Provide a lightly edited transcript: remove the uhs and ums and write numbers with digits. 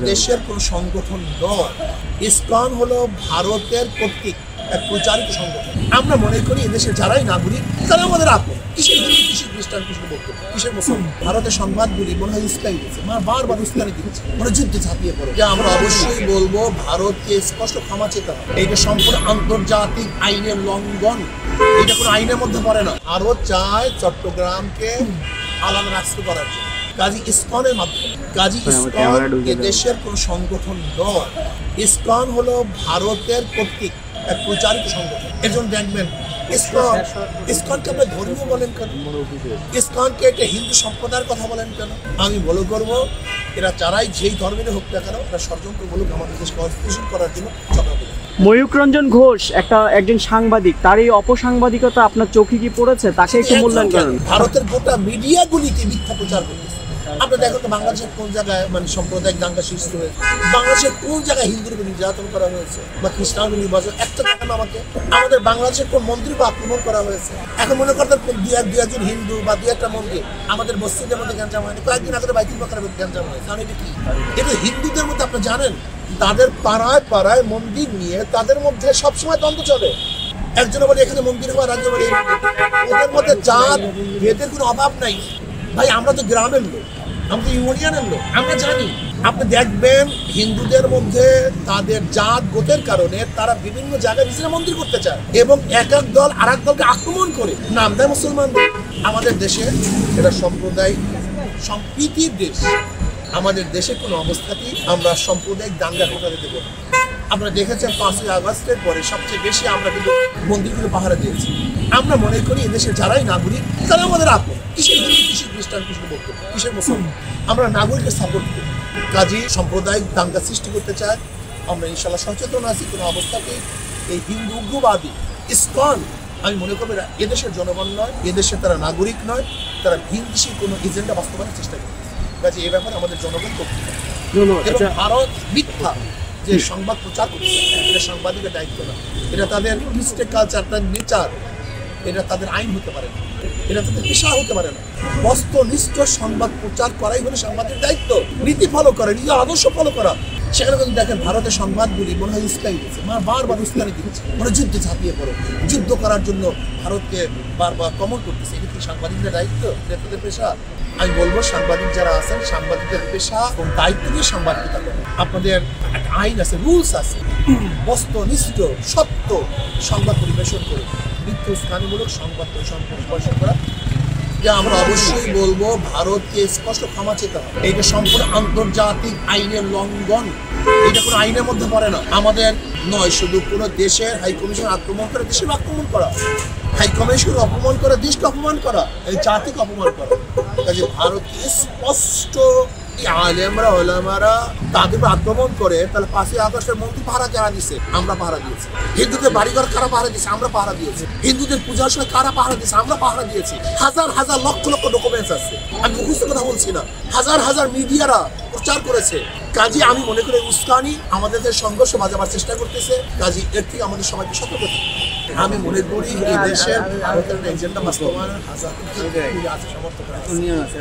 দেশের কোন সংগঠন নয়। ইসকন হলো ভারতের কর্তৃক এক প্রচারিত সংগঠন। আমরা মনে করি এদেশের যারাই নাগরিক তারা আমাদের আপন। কিসের হিন্দু, কিসের খ্রিস্টান, কিসের বৌদ্ধ, কিসের মুসলমান। ভারতের সংবাদগুলি মনে হয় উস্কাই দিচ্ছে, বারবার উস্কানি দিচ্ছে, মনে যুদ্ধে ঝাঁপিয়ে পড়ে। আমরা অবশ্যই বলবো ভারতকে স্পষ্ট ক্ষমা চেতে হবে। এইটা সম্পূর্ণ আন্তর্জাতিক আইনের লঙ্ঘন। এটা কোনো আইনের মধ্যে পড়ে না। ভারত চায় চট্টগ্রামকে আলাদা রাষ্ট্র করার জন্য কাজী ইসকনের মাধ্যমে। কাজী ইসকন দেশের কোন সংগঠন নয়। ইসকন হলো ভারতের কর্তৃক এক প্রচারিত সংগঠন। এর জন্য দেখবেন ইসকনকে আপনি ধর্মীয় বলেন কেন? ইসকনকে একটা হিন্দু সম্প্রদায়ের কথা বলেন কেন? আমি মনে করবো এরা যারাই যেই ধর্মের হোক না কেন, এরা ষড়যন্ত্র বলুক আমাদের দেশকে অস্থিতিশীল করার জন্য চক্রান্ত। ময়ূক রঞ্জন ঘোষ একজন সাংবাদিক, তার এই অপসাংবাদিকতা আপনার চোখে কি পড়েছে? তাকে একটু মূল্যায়ন করেন। ভারতের গোটা মিডিয়াগুলিকে মিথ্যা প্রচার করতেছে। আপনি দেখেন তো বাংলাদেশের কোন জায়গায় সাম্প্রদায়িক দাঙ্গা সৃষ্টি হয়েছে, বাংলাদেশের কোন জায়গায় হিন্দুর উপর নির্যাতন করা হয়েছে বা খ্রিস্টান নির্বাচন একটা দেখান আমাকে। আমাদের বাংলাদেশের কোন মন্দিরকে আক্রমণ করা হয়েছে। এখন মনে করতেন দুই একজন হিন্দু বা দুই একটা মন্দির আমাদের মসজিদের মধ্যে গ্যাঞ্জাম হয়নি, কয়েকদিন আগে বাইতুল মুকাররমের মধ্যে গ্যাঞ্জাম হয়েছে। কারণ এটা কি? এটা হিন্দুদের মধ্যে আপনি জানেন তাদের পাড়ায় পাড়ায় মন্দির নিয়ে তাদের মধ্যে সবসময় দ্বন্দ্ব চলে। একজনে বলে এখানে মন্দির হওয়ার, একজন বলে ওদের মধ্যে জাত ভেদের কোনো অভাব নাই। ভাই আমরা তো গ্রামের লোক, আমরা তো ইউনিয়নের লোক, আমরা জানি। আপনি দেখবেন হিন্দুদের মধ্যে তাদের জাত গোতের কারণে তারা বিভিন্ন জায়গায় নিজেরা মন্দির করতে চায় এবং এক এক দল আর এক দলকে আক্রমণ করে নাম দেয় মুসলমানদের। আমাদের দেশে এটা সম্প্রদায় সম্প্রীতির দেশ। আমাদের দেশে কোনো অবস্থাতেই আমরা সাম্প্রদায়িক দাঙ্গা ঘটাতে দেব না। আপনারা দেখেছেন 5ই আগস্টের পরে সবচেয়ে বেশি আমরা কিন্তু মন্দিরগুলো পাহারা দিয়েছি। আমরা মনে করি এদেশের যারাই নাগরিক তারা আমাদের আপন। কিসের হিন্দু, কিসের খ্রিস্টান, কিসের বৌদ্ধ, কিসের মুসলমান। আমরা নাগরিককে সাপোর্ট করি। কাজী সাম্প্রদায়িক দাঙ্গা সৃষ্টি করতে চায়। আমরা ইনশাল্লাহ সচেতন আছি। কোনো অবস্থাতেই এই হিন্দু উগ্রবাদী ইসকন, আমি মনে করবো এদেশের জনগণ নয়, এদেশে তারা নাগরিক নয়, তারা ভিনদেশী কোনো এজেন্ডা বাস্তবায়নের চেষ্টা করে। কাজে এই ব্যাপারে আমাদের জনগণ করতে হবে। এবং ভারত মিথ্যা যে সংবাদ প্রচার করছে, এটা সাংবাদিকের দায়িত্ব না। এটা তাদের কৃষ্টের কালচার, তাদের নেচার, এটা তাদের আইন হতে পারে না, এটা তাদের পেশা হতে পারে না। বস্তুনিষ্ঠ সংবাদ প্রচার করাই হলো সাংবাদিকের দায়িত্ব। নীতি ফলো করা, নিজের আদর্শ ফলো করা। সেখানে কিন্তু দেখেন ভারতের সংবাদগুলি মনে হয় উস্কাই দিচ্ছে, বারবার উস্কানি দিচ্ছে, মনে যুদ্ধে ঝাঁপিয়ে পড়ো। যুদ্ধ করার জন্য ভারতকে বারবার কমন করতেছে। এটা কি সাংবাদিকদের দায়িত্ব? এটা তাদের পেশা? আমি বলবো সাংবাদিক যারা আছেন, সাংবাদিকদের পেশা এবং দায়িত্ব নিয়ে সাংবাদিকতা করেন। আপনাদের একটা আইন আছে, রুলস আছে। বস্তুনিষ্ঠ সত্য সংবাদ পরিবেশন করে, মিথ্য উস্কানিমূলক সংবাদ পরিবেশন করা। যে আমরা অবশ্যই বলবো ভারতকে স্পষ্ট ক্ষমা চেতে হবে। এইটা সম্পূর্ণ আন্তর্জাতিক আইনের লঙ্ঘন। এটা কোনো আইনের মধ্যে পড়ে না। আমাদের নয়, শুধু কোনো দেশের হাই কমিশন আক্রমণ করে দেশের আক্রমণ করা, হাই কমিশন অপমান করা, দেশকে অপমান করা, এই জাতিকে অপমান করা। কাজে ভারতকে স্পষ্ট আলেমরা ওলামারা তাদের আক্রমণ করে, তাহলে 5ই আগস্টের মন্দির পাহারা কারা দিছে? আমরা পাহারা দিয়েছি। হিন্দুদের বাড়িঘর কারা পাহারা দিয়েছে? আমরা পাহারা দিয়েছি। হিন্দুদের পূজার সময় কারা পাহারা দিয়েছে? আমরা পাহারা দিয়েছি। হাজার হাজার লক্ষ লক্ষ ডকুমেন্টস আছে। আমি মুখস্থ কথা বলছি না। হাজার হাজার মিডিয়ারা প্রচার করেছে। কাজে আমি মনে করি উস্কানি আমাদের সংঘর্ষ বাজাবার চেষ্টা করতেছে। কাজে এর থেকে আমাদের সবাইকে সতর্ক থাকতে হবে। আমি মনে করি এই দেশের ভারতের এজেন্ডা বাস্তবায়নের হাজার সমর্থন আছে।